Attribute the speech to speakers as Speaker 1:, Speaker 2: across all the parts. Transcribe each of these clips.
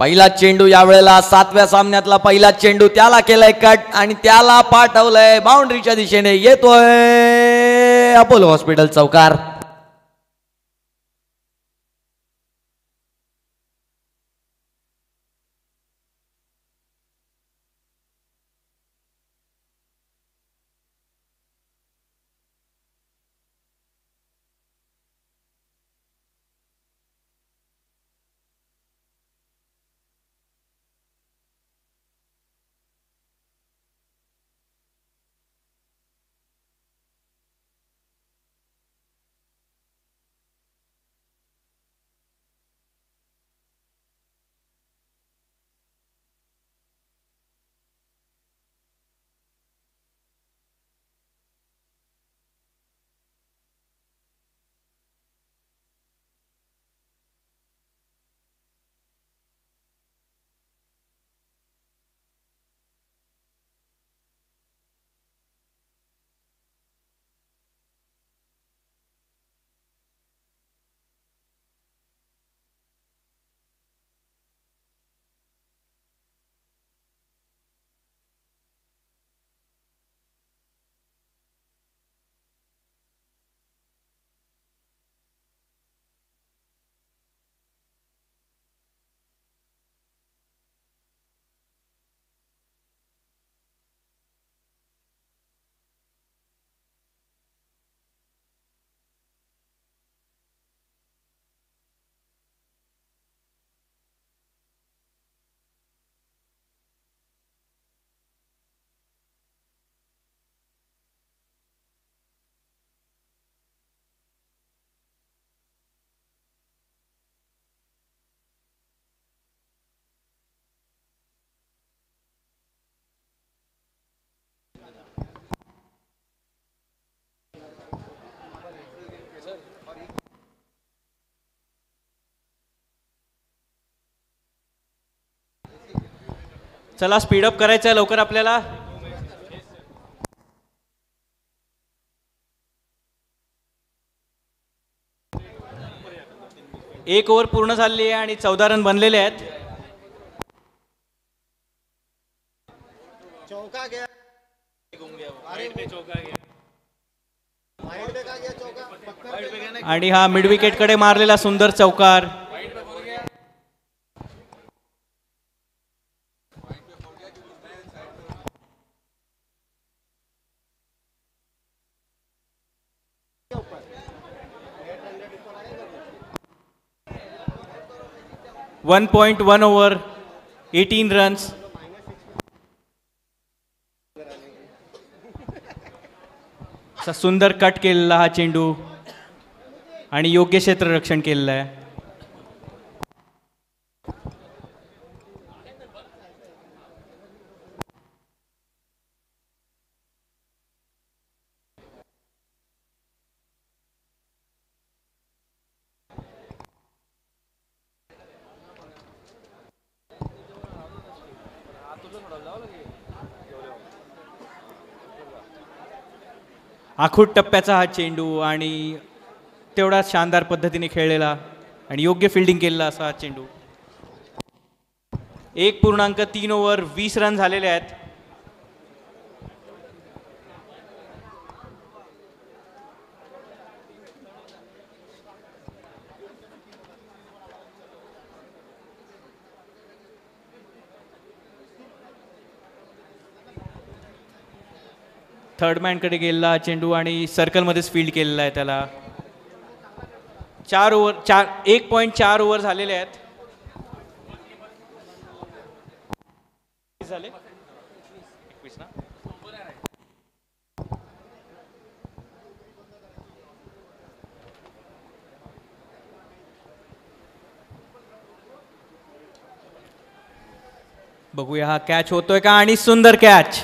Speaker 1: पहिला चेंडू यावेळेला 7व्या सामन्यातला पहिला चेंडू, त्याला केलाय कट आणि त्याला पाठवलंय बाउंड्रीच्या दिशेने. येतोय अपोलो हॉस्पिटल चौकार.
Speaker 2: चला स्पीडअप करायचं आहे लवकर आपल्याला. एक ओव्हर पूर्ण झाली आहे आणि 14 रन बनलेले आहेत. आणि हा मिड विकेट कडे मारलेला सुंदर चौकार. .1 ओव्हर 18 रन्स. सुंदर कट केलेला हा चेंडू आणि योग्य क्षेत्ररक्षण केलेलं आहे. आखूड टप्प्याचा हा चेंडू आणि तेवढा शानदार पद्धतीने खेळलेला आणि योग्य फिल्डिंग केलेला असा हा चेंडू. 1.3 ओव्हर 20 रन झालेले आहेत. थर्ड मॅन कडे गेलेला चेंडू आणि सर्कलमध्येच फील्ड केलेला आहे त्याला. 1.4 ओव्हर झालेले आहेत. झाले 21 ना. बघूया हा कॅच होतोय का आणि सुंदर कॅच.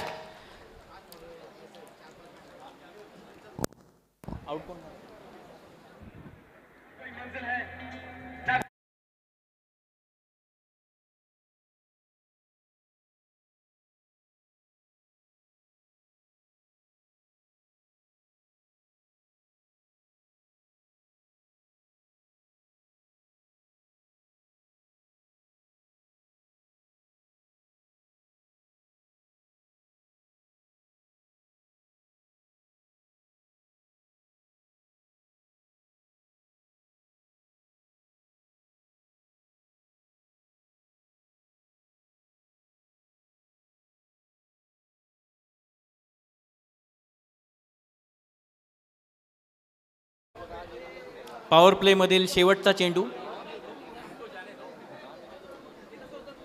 Speaker 2: पॉवर प्ले मधील शेवटचा चेंडू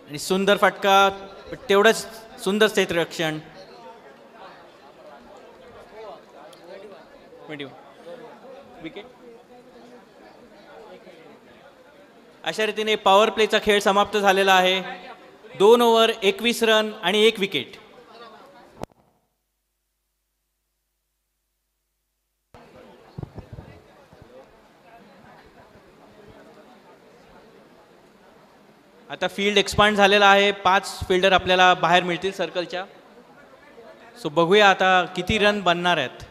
Speaker 2: आणि सुंदर फटका, तेवढंच सुंदर क्षेत्ररक्षण. विकेट. अशा रीतीने पॉवर प्लेचा खेळ समाप्त झालेला आहे. 2 ओव्हर 21 रन आणि 1 विकेट. आता फील्ड एक्सपांड झालेला आहे. 5 फिल्डर आपल्याला बाहेर मिळतील सर्कलच्या. सो बघूया आता किती रन बनणार आहेत.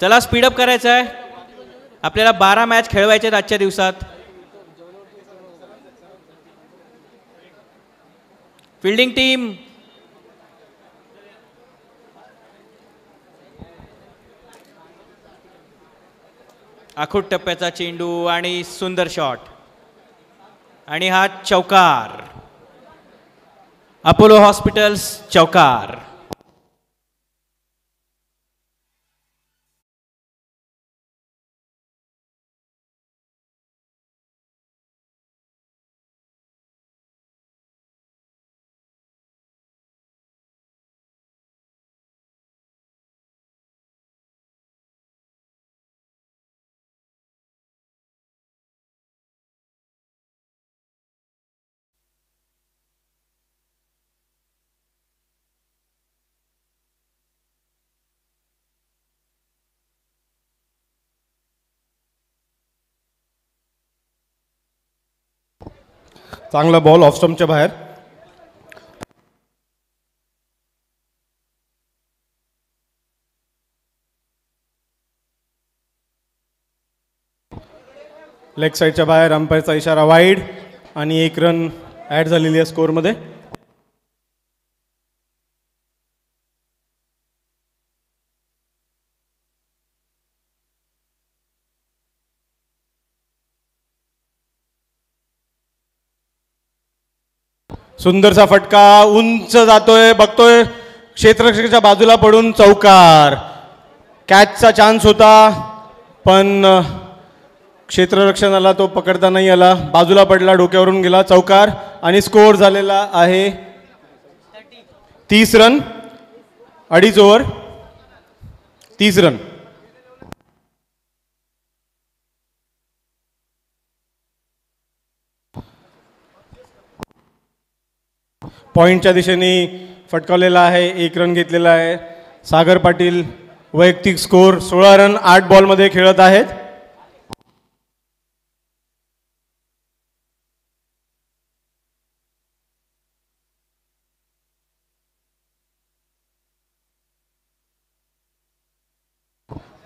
Speaker 2: चला स्पीडअप करायचं आहे. आपल्याला 12 मॅच खेळवायचे आहेत आजच्या दिवसात. फिल्डिंग टीम, आखूट टप्प्याचा चेंडू आणि सुंदर शॉट आणि हा चौकार. अपोलो हॉस्पिटल्स चौकार.
Speaker 3: चांगला बॉल ऑफ स्टंपच्या बाहेर. लेग साईडच्या बाहेर, अंपायरचा इशारा वाईड आणि 1 रन ॲड झालेली आहे स्कोअरमध्ये. सुंदरसा फटका उंच जातोय, बघतोय क्षेत्ररक्षकाच्या बाजूला पडून चौकार. कॅचचा चान्स होता पण क्षेत्ररक्षणाला तो पकडता नाही आला, बाजूला पडला, डोक्यावरून गेला. चौकार आणि स्कोअर झालेला आहे 30 रन. 2.5 over 30 run. पॉइंटच्या दिशेने फटकावलेला आहे, 1 रन घेतलेला आहे. सागर पाटील वैयक्तिक स्कोअर 16 रन 8 बॉलमध्ये खेळत आहेत.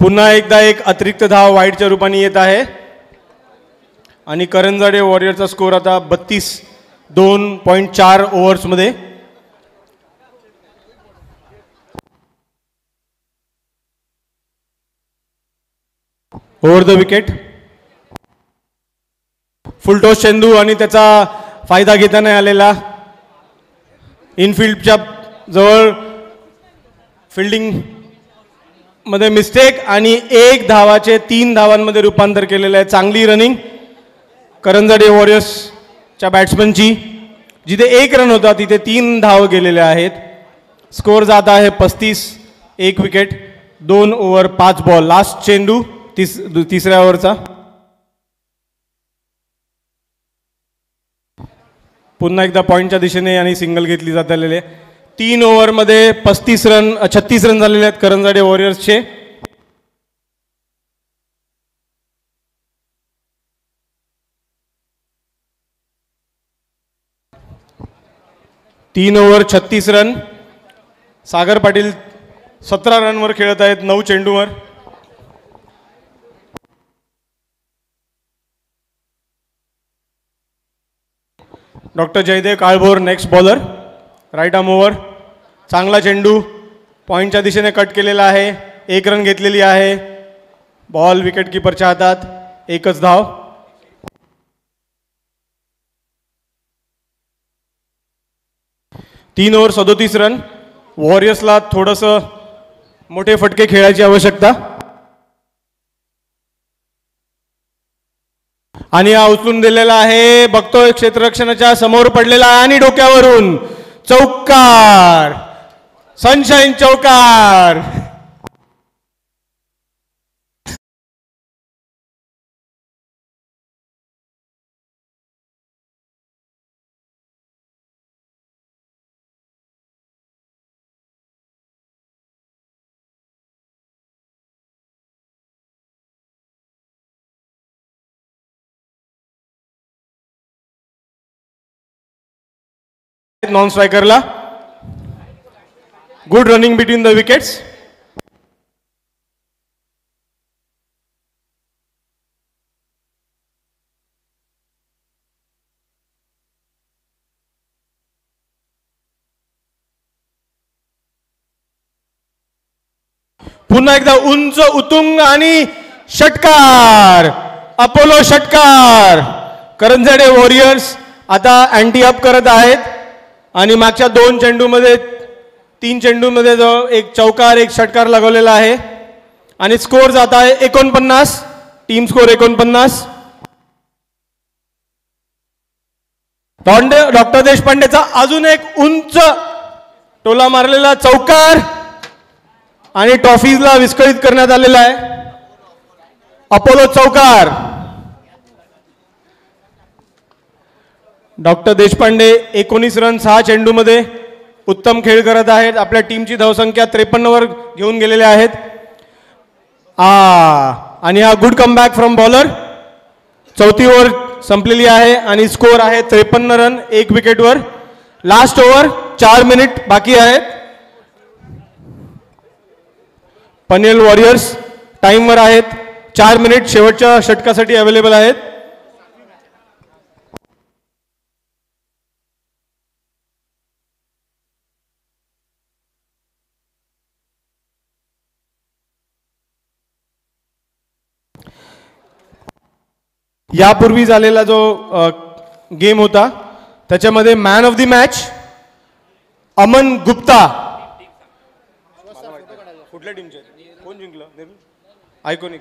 Speaker 3: पुन्हा एकदा एक अतिरिक्त धाव वाईडच्या रूपाने येत आहे आणि करंजाडे वॉरियरचा स्कोअर आता 32 2.4 ओव्हर्समध्ये. ओव्हर द विकेट फुलटॉस चेंडू आणि त्याचा फायदा घेता नाही आलेला. इनफिल्डच्या जवळ फिल्डिंग मध्ये मिस्टेक आणि 1 धावाचे 3 धावांमध्ये रूपांतर केलेलं आहे. चांगली रनिंग करंजाडे वॉरियर्सच्या बॅट्समनची. जिथे 1 रन होता तिथे 3 धाव गेलेले आहेत. स्कोअर जात आहे 35. 1 विकेट 2 ओव्हर 5 बॉल. लास्ट चेंडू तिसऱ्या ओव्हरचा. पुन्हा एकदा पॉईंटच्या दिशेने आणि सिंगल घेतली जात आलेले. 3 ओव्हरमध्ये 36 रन झालेले आहेत करंजाडे वॉरियर्सचे. तीन ओव्हर 36 रन. सागर पाटील 17 रनवर खेळत आहेत 9 चेंडूवर. Doctor Jaidev Kalbhor next bowler. Right arm over. चांगला चेंडू पॉईंटच्या दिशेने कट केलेला आहे. 1 रन घेतलेली आहे. बॉल विकेट किपरच्या हातात. 1च धाव. तीन ओव्हर 37 रन. वॉरियर्सला थोडंसं मोठे फटके खेळायची आवश्यकता. आणि हा उचलून दिलेला आहे, बघतोय क्षेत्ररक्षणाच्या समोर पडलेला आहे आणि डोक्यावरून चौकार, सनशाईन चौकार. नॉन स्ट्रायकरला good running between the wickets. पुन्हा एकदा उंच उतुंग आणि षटकार, अपोलो षटकार. करंजडे वॉरियर्स आता अँटी अप करत आहेत आणि मागच्या 2 चेंडूमध्ये 3 चेंडूमध्ये जो एक चौकार एक षटकार लागवलेला आहे आणि स्कोर जात आहे 49. Team score 49. डॉक्टर देशपांडेचा अजून एक उंच टोला मारलेला चौकार आणि ट्रॉफीजला विस्कळीत करण्यात आलेला आहे. अपोलो चौकार. डॉक्टर देशपांडे 19 रन 6 चेंडूमध्ये उत्तम खेळ करत आहेत. आपल्या टीमची धावसंख्या 53 वर घेऊन गेलेले आहेत. आणि हा गुड कमबॅक फ्रॉम बॉलर. 4थी ओव्हर संपलेली आहे आणि स्कोर आहे 53 रन 1 विकेटवर. लास्ट ओव्हर 4 मिनिट बाकी आहेत. पनवेल वॉरियर्स टाइमवर आहेत. 4 मिनिट शेवटच्या षटकासाठी अवेलेबल आहेत. यापूर्वी झालेला जो गेम होता त्याच्यामध्ये man of the match Aman Gupta. कुठल्या टीमचे कोण जिंकलं? Iconic.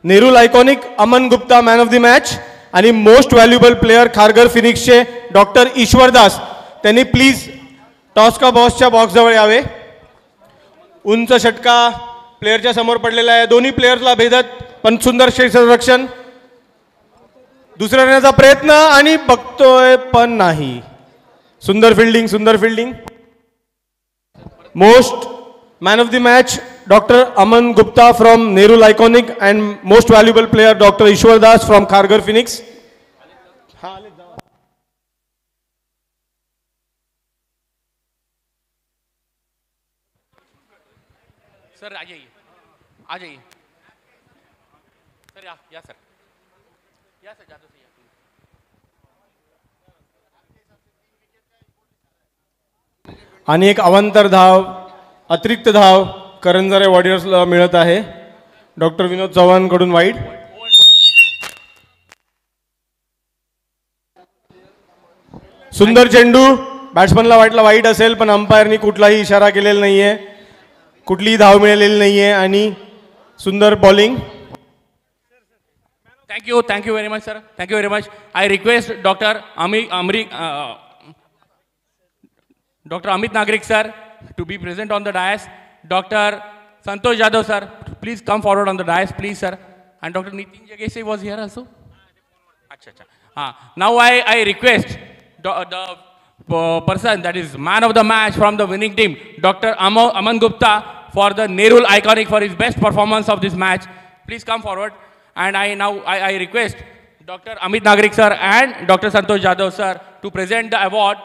Speaker 3: Nerul Iconic Aman Gupta man of the match. आणि मोस्ट व्हॅल्युएबल प्लेअर खारघर फिनिक्सचे डॉक्टर ईश्वरदास. त्यांनी प्लीज टॉस का बॉसच्या बॉक्सजवळ यावे. उंच षटका प्लेअरच्या समोर पडलेला आहे. दोन्ही प्लेयर्सला भेदत पण सुंदर क्षेत्ररक्षण. दुसऱ्या रनाचा प्रयत्न आणि बघतोय पण नाही. सुंदर फिल्डिंग, सुंदर fielding. Most man of the match doctor Aman Gupta from Nerul Iconic and most valuable player doctor Ishwardas from Kharghar Phoenix.
Speaker 4: Sir आ जाइए, आ जाइए सर. या सर, या सर, जादव से या.
Speaker 3: आणि एक अवांतर धाव, अतिरिक्त धाव करंजरे वॉरियर्सला मिळत आहे. डॉक्टर विनोद चव्हाण कडून वाईड. सुंदर चेंडू. बॅट्समनला वाटला वाईट असेल पण अंपायरनी कुठलाही इशारा केलेला नाहीये. कुठलीही धाव मिळालेली नाहीये आणि सुंदर bowling.
Speaker 4: Thank you very much, sir. Thank you very much. I request Dr. Amit Nagrik, sir, to be present on the dais. Dr. Santosh Jadhav, sir, please come forward on the dais, please, sir. And Dr. Nitin Jagese was here also. Acha. Now I request the person that is man of the match from the winning team, Dr. Aman Gupta, for the Nerul Iconic for his best performance of this match. Please come forward. And I request Dr. Amit Nagrik sir and Dr. Santosh Jadhav sir to present the award.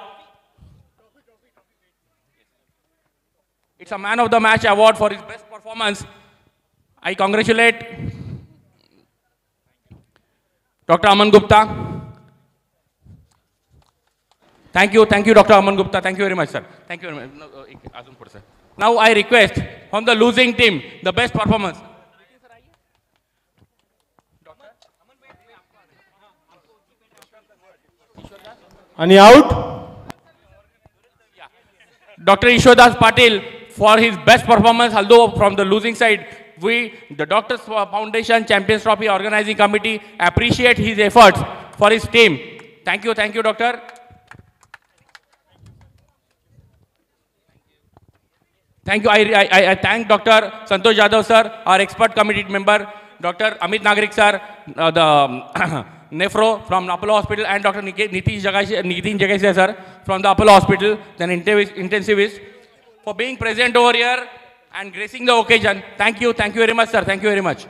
Speaker 4: It's a man of the match award for his best performance. I congratulate Dr. Aman Gupta. Thank you, Dr. Aman Gupta. Thank you very much, sir. Thank you very much. Sir. Now I request from the losing team the best performance.
Speaker 3: आणि out.
Speaker 4: Dr. Ishodas Patil for his best performance, although from the losing side. We, the Doctors Foundation Champions Trophy Organizing Committee, appreciate his efforts for his team. Thank you, Doctor. Thank you. I thank Dr. Santosh Jadhav sir, our expert committee member, Dr. Amit Nagrik sir, the Nephro from Apollo Hospital, and Dr. Nitin Jagasia sir from the Apollo Hospital, then intensivist, for being present over here and gracing the occasion. Thank you very much, sir. Thank you very much.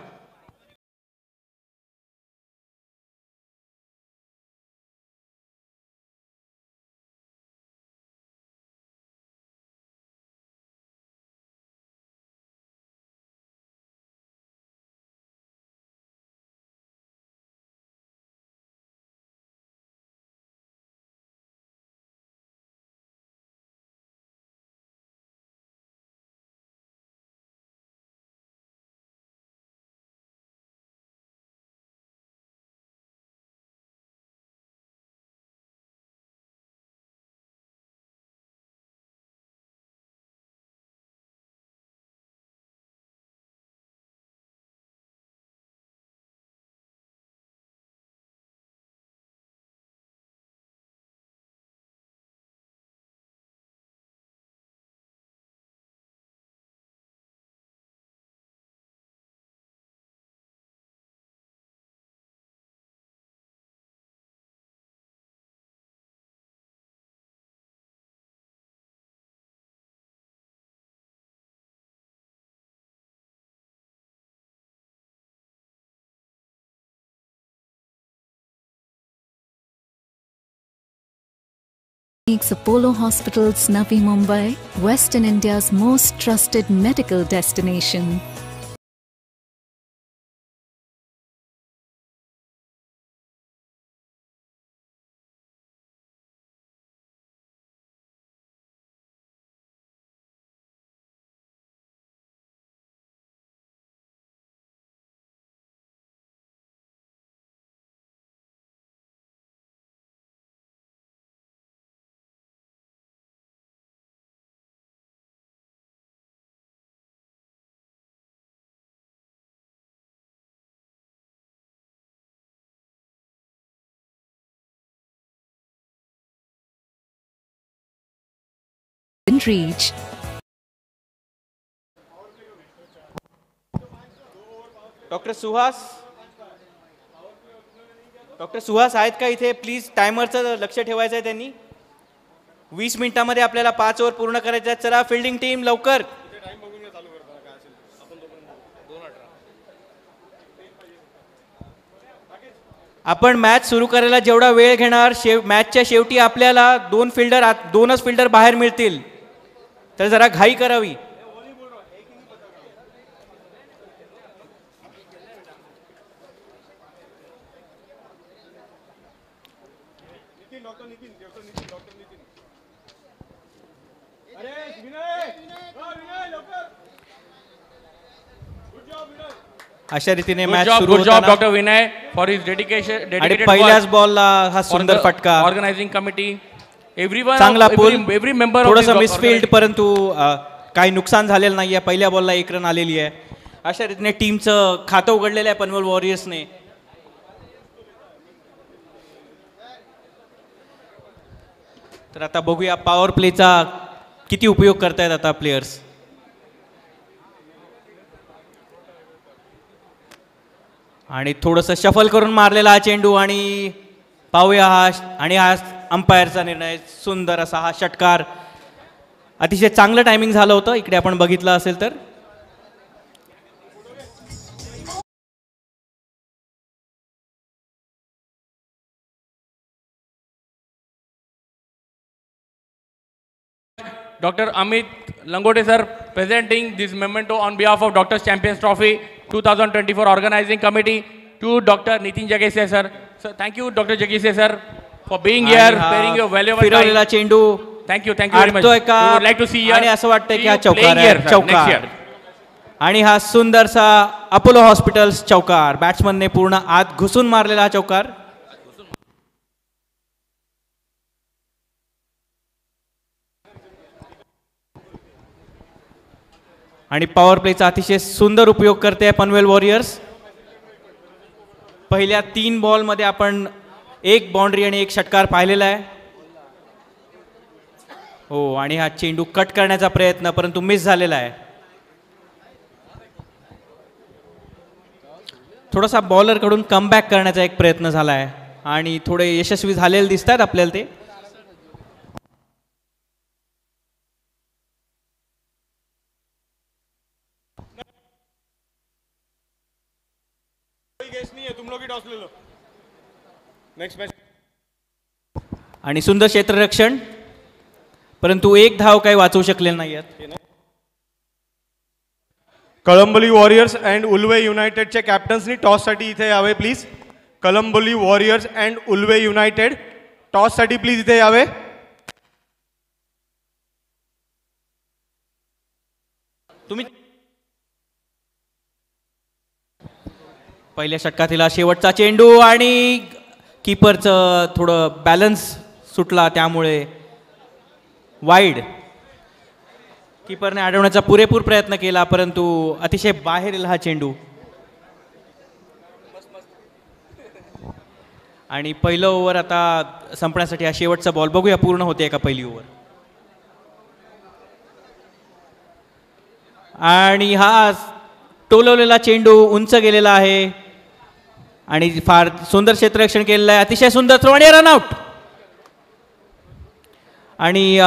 Speaker 5: Makes Apollo Hospitals, Navi Mumbai, Western India's most trusted medical destination. In reach.
Speaker 2: Doctor Suhas आहेत का इथे? Please टायमरचं लक्ष ठेवायचं आहे त्यांनी. 20 मिनिटांमध्ये आपल्याला 5 over पूर्ण करायचे आहेत. चला फिल्डिंग टीम लवकर. आपण मॅच सुरू करायला जेवढा वेळ घेणार, मॅचच्या शेवटी आपल्याला दोनच फिल्डर बाहेर मिळतील, तर जरा घाई करावी. अशा रीतीने मॅच सुरू होताना
Speaker 4: doctor Vinay for his dedication.
Speaker 2: आणि पहिल्याच बॉलला हा सुंदर फटका.
Speaker 4: ऑर्गनायझिंग कमिटी एव्हरीवन,
Speaker 2: चांगला पूल,
Speaker 4: एव्हरी मेंबर
Speaker 2: थोडंसं मिसफील्ड, परंतु काही नुकसान झालेलं नाहीये. पहिल्या बॉलला 1 रन आलेली आहे. अशा रीतीने टीमचं खातं उघडलेलं आहे पनवेल वॉरियर्सने. तर आता बघूया पॉवर प्लेचा किती उपयोग करतायत आता प्लेयर्स. आणि थोडंसं शफल करून मारलेला हा चेंडू, आणि पाहूया हा अंपायरचा निर्णय. सुंदर असा हा षटकार, अतिशय चांगलं टायमिंग झालं होतं. इकडे आपण बघितलं असेल तर
Speaker 4: Dr. Amit Langote sir presenting this memento on behalf of Doctors Champions Trophy 2024 Organizing Committee to Dr. Nitin Jagasia sir. So thank you Dr. Jagasia sir for being here, sparing your valuable time.
Speaker 2: चेंडू
Speaker 4: Thank you very much. We would like to see you.
Speaker 2: आणि असं वाटतं की हा चौकार. आणि हा सुंदरसा Apollo hospitals चौकार, बॅट्समनने पूर्ण आत घुसून मारलेला हा चौकार. आणि पॉवर प्लेचा अतिशय सुंदर उपयोग करते पनवेल वॉरियर्स. पहिल्या 3 बॉलमध्ये आपण 1 बाउंड्री आणि 1 षटकार पाहिलेला आहे. हो, आणि हा चेंडू कट करण्याचा प्रयत्न परंतु मिस झालेला आहे. थोडासा बॉलरकडून कमबॅक करण्याचा एक प्रयत्न झाला आहे आणि थोडे यशस्वी झालेले दिसतात आपल्याला ते. आणि सुंदर क्षेत्ररक्षण परंतु 1 धाव काही वाचवू शकलेले नाही आहेत.
Speaker 3: कळंबोली वॉरियर्स अँड उल्वे युनायटेडच्या कॅप्टन्सनी टॉससाठी इथे यावे please. Kalamboli Warriors and Ulwe United टॉससाठी प्लीज इथे यावे.
Speaker 2: तुम्ही पहिल्या षटकातील शेवटचा चेंडू आणि कीपरचं थोडं बॅलन्स सुटला त्यामुळे वाईड. कीपरने अडवण्याचा पुरेपूर प्रयत्न केला परंतु अतिशय बाहेरील हा चेंडू. आणि पहिलं ओव्हर आता संपण्यासाठी हा शेवटचा बॉल. बघूया पूर्ण होते का पहिली ओव्हर. आणि हा टोलवलेला चेंडू उंच गेलेला आहे आणि फार सुंदर क्षेत्ररक्षण केलेलं आहे. अतिशय सुंदर थ्रो आणि रनआउट. आणि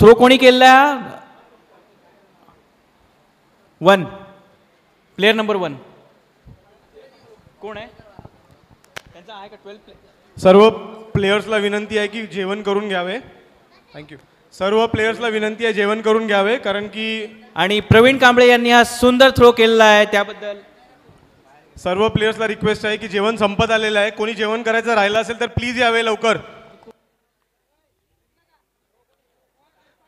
Speaker 2: थ्रो कोणी केलेला 1 प्लेयर नंबर 1 कोण आहे त्यांचा आहे का 12
Speaker 3: सर्व प्लेयर्सला विनंती आहे की जेवण करून घ्यावे. थँक्यू. सर्व प्लेयर्सला विनंती आहे जेवण करून घ्यावे कारण की.
Speaker 2: आणि प्रवीण कांबळे यांनी हा सुंदर थ्रो केलेला आहे त्याबद्दल
Speaker 3: सर्व प्लेयर्सला रिक्वेस्ट आहे की जेवण संपत आलेलं आहे. कोणी जेवण करायचं राहिलं असेल तर प्लीज यावे लवकर.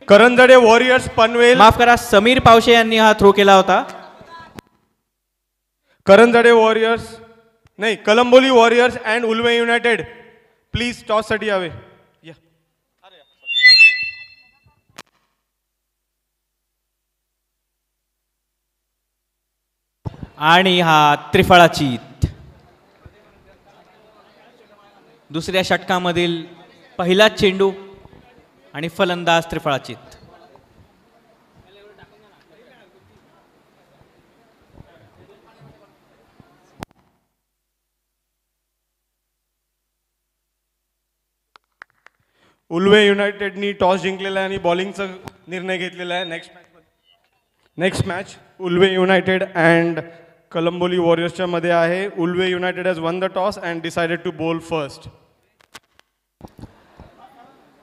Speaker 3: करंजडे वॉरियर्स पनवेल.
Speaker 2: माफ करा, समीर पावशे यांनी हा थ्रो केला होता.
Speaker 3: करंजडे वॉरियर्स नाही, Kalamboli Warriors and Ulwe United please टॉससाठी यावे. या.
Speaker 2: आणि हा त्रिफळाची दुसऱ्या षटकामधील पहिला चेंडू आणि फलंदाज त्रिफळाचीत.
Speaker 3: उल्वे युनायटेडनी टॉस जिंकलेला आहे आणि बॉलिंगचा निर्णय घेतलेला आहे. Next match Ulwe United and Kalamboli वॉरियर्सच्या मध्ये आहे. Ulwe United has won the toss and decided to bowl first.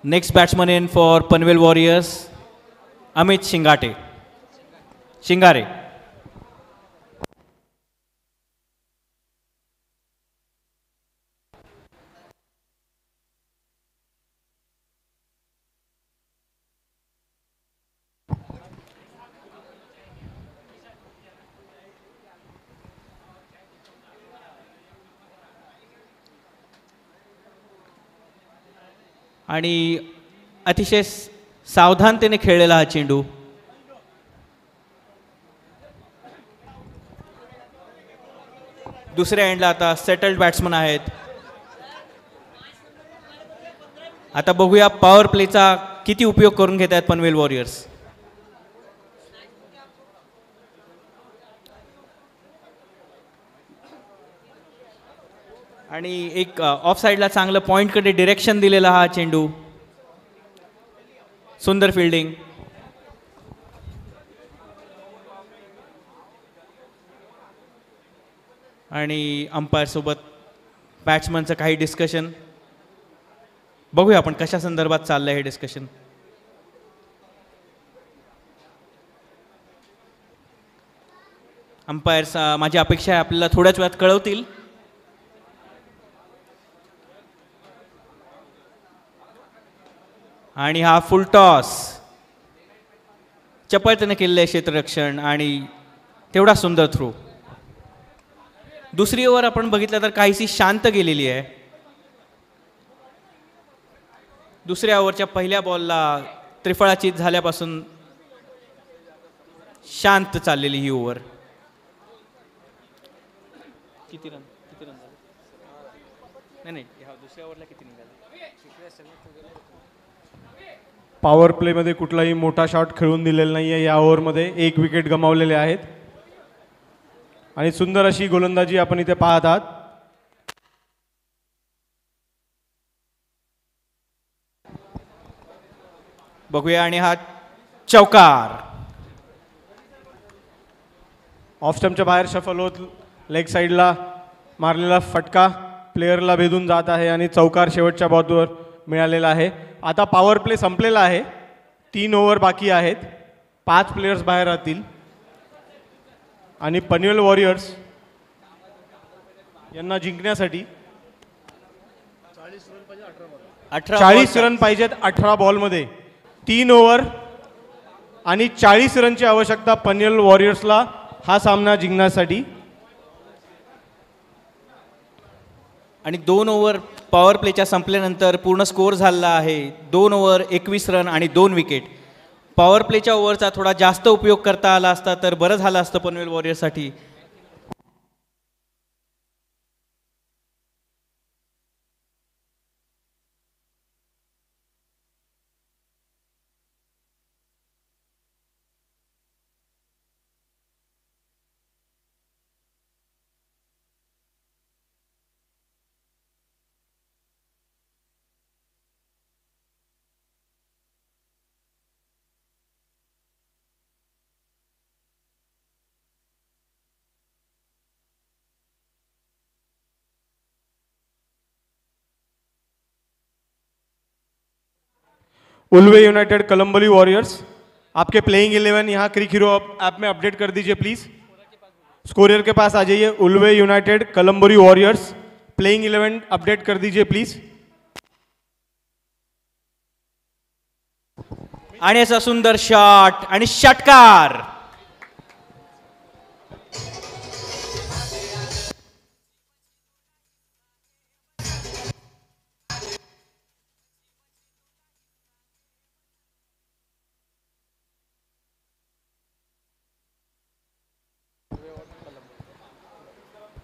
Speaker 2: Next batsman in for Panvel Warriors Amit Shingare. आणि अतिशय सावधानतेने खेळलेला हा चेंडू. दुसऱ्या एंडला आता सेटल्ड बॅट्समन आहेत. आता बघूया पॉवर प्लेचा किती उपयोग करून घेत आहेत पनवेल वॉरियर्स. आणि एक ऑफ साईडला चांगलं पॉइंटकडे डिरेक्शन दिलेला हा चेंडू. सुंदर फिल्डिंग. आणि अंपायर सोबत बॅट्समनचं काही डिस्कशन. बघूया आपण कशा संदर्भात चाललंय हे डिस्कशन. अंपायर्स माझी अपेक्षा आहे आपल्याला थोड्याच वेळात कळवतील. आणि हा फुल टॉस चपळतेने केलेलं आहे क्षेत्ररक्षण आणि तेवढा सुंदर थ्रो. दुसरी ओव्हर आपण बघितलं तर काहीशी शांत गेलेली आहे. दुसऱ्या ओव्हरच्या पहिल्या बॉलला त्रिफळाचीत झाल्यापासून शांत चाललेली ही ओव्हर. किती रन झाले? नाही दुसऱ्या ओव्हरला किती निघाले?
Speaker 3: पॉवर प्लेमध्ये कुठलाही मोठा शॉट खेळून दिलेला नाही आहे. या ओव्हरमध्ये 1 विकेट गमावलेले आहेत आणि सुंदर अशी गोलंदाजी आपण इथे पाहत आहात.
Speaker 2: बघूया आणि हा चौकार
Speaker 3: ऑफ स्टंपच्या बाहेर शफल होत लेग साईडला मारलेला फटका प्लेयरला भेदून जात आहे आणि चौकार शेवटच्या बॉलवर मिळालेला आहे. आता पॉवर प्ले संपलेला आहे. 3 ओव्हर बाकी आहेत. 5 प्लेयर्स बाहेर राहतील आणि पनवेल वॉरियर्स यांना जिंकण्यासाठी 40 रन पाहिजेत 18 बॉलमध्ये. 3 ओव्हर आणि 40 रनची आवश्यकता पनवेल वॉरियर्सला हा सामना जिंकण्यासाठी.
Speaker 2: आणि 2 ओव्हर पॉवर प्लेच्या संपल्यानंतर पूर्ण स्कोअर झाला आहे. 2 ओव्हर 21 रन आणि 2 विकेट. पॉवर प्लेच्या ओव्हरचा थोडा जास्त उपयोग करता आला असता तर बरं झालं असतं पनवेल वॉरियर्ससाठी.
Speaker 3: उल्वे यूनाइटेड कलम्बोली वॉरियर्स, आपके प्लेइंग 11 यहाँ क्रिक हीरो ऐप में अपडेट कर दीजिए प्लीज. स्कोरियर के पास आ जाइए. Ulwe United Kalamboli Warriors playing 11 update कर दीजिए प्लीज.
Speaker 2: आणि असा सुंदर शॉट आणि षटकार.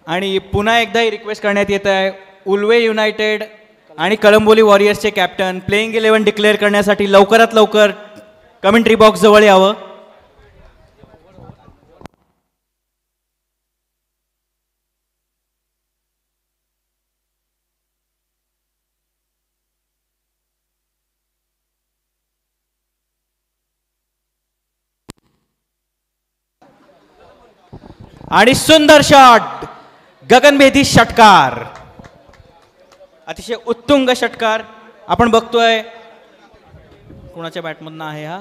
Speaker 2: आणि पुन्हा एकदाही रिक्वेस्ट करण्यात येत आहे उल्वे युनायटेड आणि कळंबोली वॉरियर्सचे कॅप्टन प्लेइंग 11 डिक्लेअर करण्यासाठी लवकरात लवकर कमेंट्री बॉक्स जवळ यावं. आणि सुंदर शॉट, गगनभेदी षटकार, अतिशय उत्तुंग षटकार. आपण बघतोय कोणाच्या बॅटमधून आहे हा,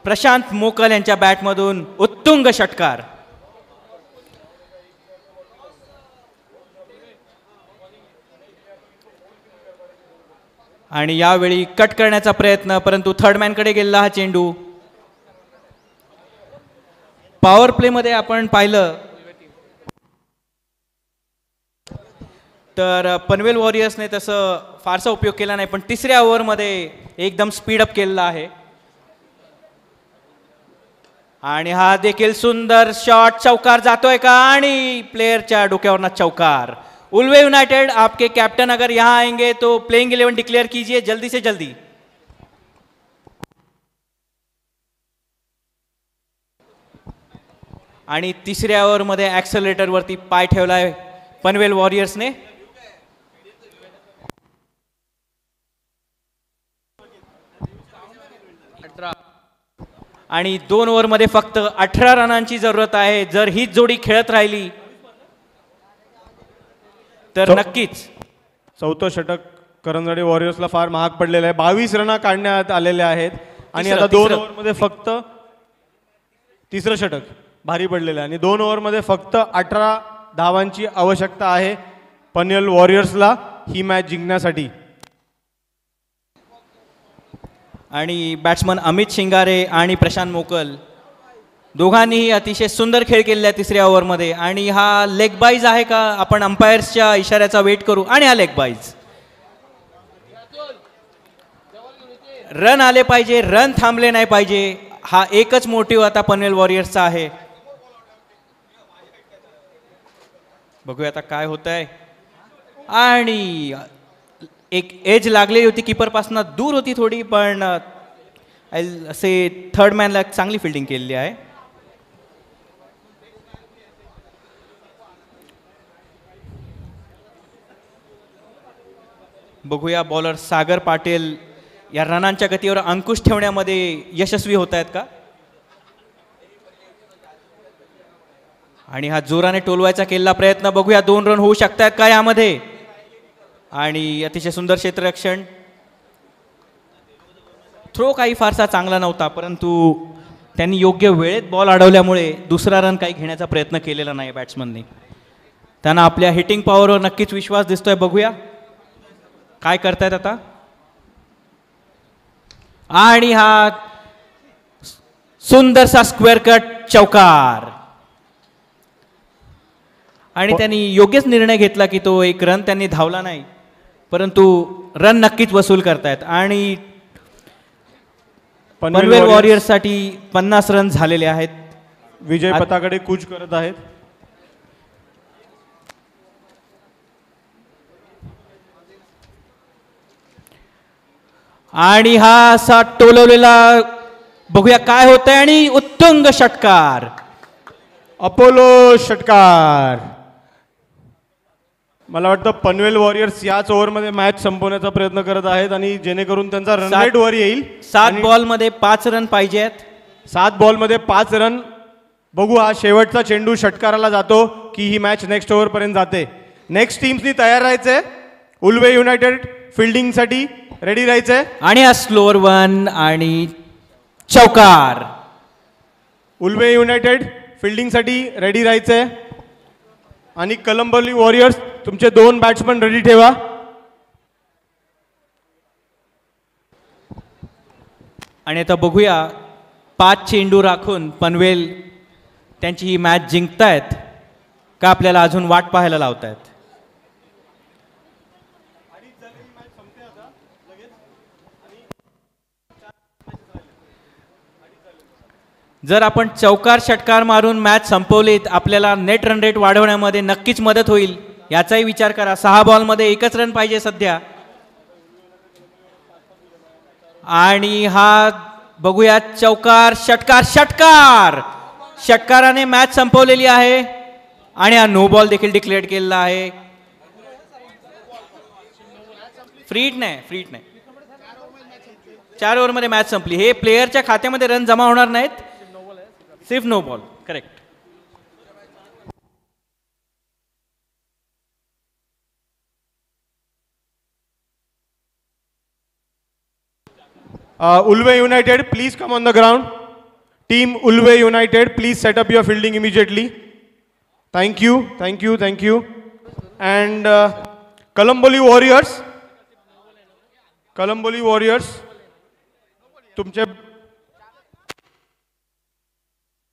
Speaker 2: प्रशांत मोकल यांच्या बॅटमधून उत्तुंग षटकार. आणि यावेळी कट करण्याचा प्रयत्न, परंतु थर्डमॅनकडे गेलेला हा चेंडू. पॉवर प्ले मध्ये आपण पाहिलं तर पनवेल वॉरियर्सने तसं फारसा उपयोग केला नाही, पण तिसऱ्या ओव्हरमध्ये एकदम स्पीडअप केलेला आहे. आणि हा देखील सुंदर शॉट, चौकार जातोय का, आणि प्लेयरच्या डोक्यावरना चौकार. उल्वे यूनाइटेड, आपके कैप्टन अगर यहाँ आएंगे तो प्लेइंग 11 डिक्लेयर कीजिए जल्दी से जल्दी. आणि तिसऱ्या ओव्हरमध्ये ॲक्सेलरेटर वरती पाय ठेवलाय पनवेल वॉरियर्सने. आणि 2 ओव्हरमध्ये फक्त 18 रनांची जरूरत आहे. जर ही जोडी खेळत राहिली तर नक्कीच.
Speaker 3: चौथं षटक करंजडे वॉरियर्सला फार महाग पडलेलं आहे. 22 रन काढण्यात आलेले आहेत आणि आता 2 ओव्हरमध्ये फक्त तिसरं षटक भारी पडलेलं आहे आणि 2 ओव्हरमध्ये फक्त 18 धावांची आवश्यकता आहे पनवेल वॉरियर्सला ही मॅच जिंकण्यासाठी.
Speaker 2: आणि बॅट्समन अमित शिंगारे आणि प्रशांत मोकल दोघांनीही अतिशय सुंदर खेळ केलेला आहे तिसऱ्या ओव्हरमध्ये. आणि हा लेग बाईज आहे का, आपण अंपायर्सच्या इशाऱ्याचा वेट करू. आणि हा लेग बाईज, रन आले पाहिजे, रन थांबले नाही पाहिजे. हा एकच मोटिव्ह आता पनवेल वॉरियर्सचा आहे. बघूया आता काय होत आहे. आणि एक एज लागलेली होती, कीपर पासून दूर होती थोडी, पण असे थर्ड मॅनला चांगली फिल्डिंग केलेली आहे. बघूया बॉलर सागर पाटील या रनांच्या गतीवर अंकुश ठेवण्यामध्ये यशस्वी होत आहेत का. आणि हा जोराने टोलवायचा केलेला प्रयत्न, बघूया 2 रन होऊ शकतात का यामध्ये. आणि अतिशय सुंदर क्षेत्ररक्षण. थ्रो काही फारसा चांगला नव्हता, परंतु त्यांनी योग्य वेळेत बॉल अडवल्यामुळे दुसरा रन काही घेण्याचा प्रयत्न केलेला नाही बॅट्समनने. त्यांना आपल्या हिटिंग पॉवरवर नक्कीच विश्वास दिसतोय. बघूया काय करतायत आता. आणि हा सुंदरसा स्क्वेअर कट चौकार. आणि त्यांनी योग्यच निर्णय घेतला की तो 1 रन त्यांनी धावला नाही, परंतु रन नक्कीच वसूल करतायत. आणि पनवेल वॉरियर्ससाठी 50 रन झालेले आहेत.
Speaker 3: विजय पताकडे कूच करत आहेत.
Speaker 2: आणि हा असा टोलवलेला, बघूया काय होतंय. आणि उत्तुंग षटकार.
Speaker 3: अपोलो षटकार. मला वाटतं पनवेल वॉरियर्स याच ओव्हरमध्ये मॅच संपवण्याचा प्रयत्न करत आहेत आणि जेणेकरून त्यांचा रन रेट वर येईल.
Speaker 2: 7 बॉलमध्ये 5 रन पाहिजे आहेत.
Speaker 3: 7 बॉलमध्ये 5 रन. बघू हा शेवटचा चेंडू षटकाराला जातो की ही मॅच नेक्स्ट ओव्हर पर्यंत जाते. नेक्स्ट टीम्सनी तयार राहायचंय. उल्वे युनायटेड फिल्डिंगसाठी रेडी राहायचंय.
Speaker 2: आणि हा स्लोअर 1 आणि चौकार.
Speaker 3: उल्वे युनायटेड फिल्डिंगसाठी रेडी राहायचंय. आणि कलंबोली वॉरियर्स तुमचे 2 बॅट्समन रेडी ठेवा.
Speaker 2: आणि आता बघूया 5 चेंडू राखून पनवेल त्यांची ही मॅच जिंकतायत का आपल्याला अजून वाट पाहायला लावतायत. जर आपण चौकार षटकार मारून मॅच संपवलीत, आपल्याला नेट रन रेट वाढवण्यामध्ये नक्कीच मदत होईल. याचाही विचार करा. 6 बॉलमध्ये 1च रन पाहिजे सध्या. आणि हा बघूया चौकार षटकार. षटकार षटकाराने मॅच संपवलेली आहे. आणि हा नो बॉल देखील डिक्लेअर केलेला आहे. फ्रीट नाही. 4 ओव्हरमध्ये मॅच संपली. हे प्लेयरच्या खात्यामध्ये रन जमा होणार नाहीत. सिर्फ no ball. Correct.
Speaker 3: Ulve United, please come on the ground. Team Ulve United, please set up your fielding immediately. Thank you. And Kolomboli Warriors, तुमचे